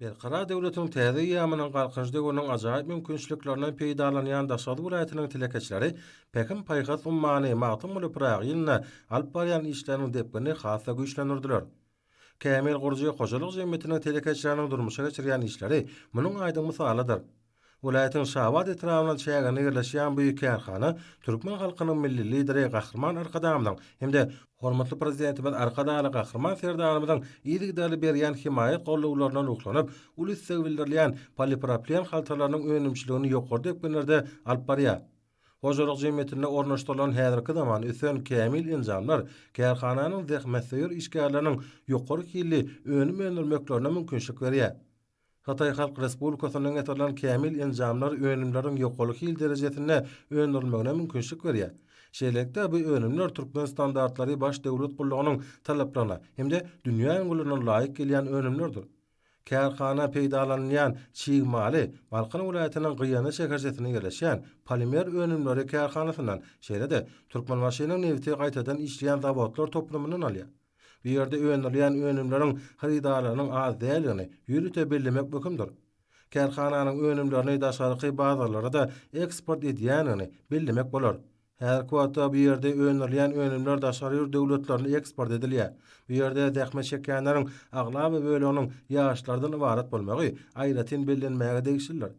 Berkara döwletiň täze ýamynyň galkynjyda görünen ajaýyp mümkinçiliklerinden peýdalanýan Daşady vilayatynyň tilekeçileri Pekin paýgas ummany magtym bolup ýylyna alyp barýan işleriň depgini hasa güýçlendirdiler. Kämil Gurji hojalyk jemgyýetiniň tilekeçileriniň durmuşa geçirýän işleri munyň aýdyň misalydyr. Vilayatyň Şawat etrawyna çägini ýerleşýän bu iki karhana türkmen halkynyň milli lideri Gahrman Arkadamyň hemde hormatly prezidentimiz Arkadaly Gahrman Serdarymyň ýygydaly berýän himaýet gollawlaryna ruhlanyp, ulus sevildirleýän poliproplen haltalarynyň önümçiligini ýokary depginlerde alyp barýar. Hojalyk jemgyýetinde ornaşdyrylan häzirki zaman üsen kämil injamlar karhananyň zähmetseýür işgärleriniň ýokary hilli önüm öndürmeklerine mümkinçilik berýär. Hatay Halk Respublikasynyň ýetilen kämil enjamlar önümleriň ýokaly hil derejesinde öndürilmegine mümkinçilik berýär. Şeýlelikde bu önümler Türkmen standartlary baş döwlet gullugynyň talaplaryna hemde dünýä öňgülüne laýyk gelýän önümlerdir. Karhana peýdalanýan çiğmaly Balkan vilayatynyň Gyýany şeherjesinde ýerleşýän polimer önümleri karhanasyndan şeýle-de Türkmenbaşynyň nevti gaýtadan işleýän zawodlar toplamyndan alýar. Bu ýerde öňdirilýän önümleriň harydarlarynyň az däligini ýürüte bilmek mümkindir. Karhananyň önümlerini daşarky bazalara da eksport edýänini bilmek bolar. Her kuwata bu ýerde öňdirilýän önümler daşary döwletlerine eksport edilýär. Bu ýerde dähme çekýänleriň aglaby böleginiň ýaşlardan ibarat bolmagy aýratyn bilinmäge degişirler.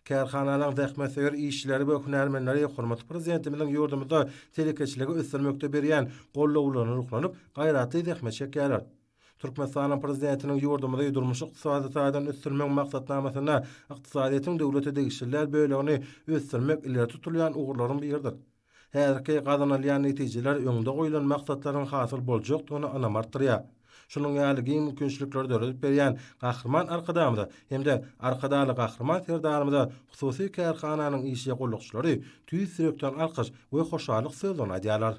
Karhananyň dähmeseýür işçileri we hünärmenleri hormatly prezidentimiziň ýurdumyzda telekeçiligi ösdürmekde berýän gollawlaryny ruhlanyp gaýratly dähme çekýärler. Türkmenistanyň prezidentiniň ýurdumyzda ýurdurmuş ykdysadydan ösdürmek maksatnamasyna ykdysadyýetyň döwlete degişirler bölegini ösdürmek ileri tutulýan ugurlaryň biridir. Häzirki gazanylýan netijeler öňde goýulan maksatlaryň hasyl boljakdygyny anamartdyrýar. Şunun ýaly mümkinçilikleri döredip berýän Gahrman Arkadamyda hemde Arkadaly Gahrman Serdarymyda hususy karhananyň işe gollukçylary tüýsürekden alkyş we hoşallyk sözlerini aýdýarlar.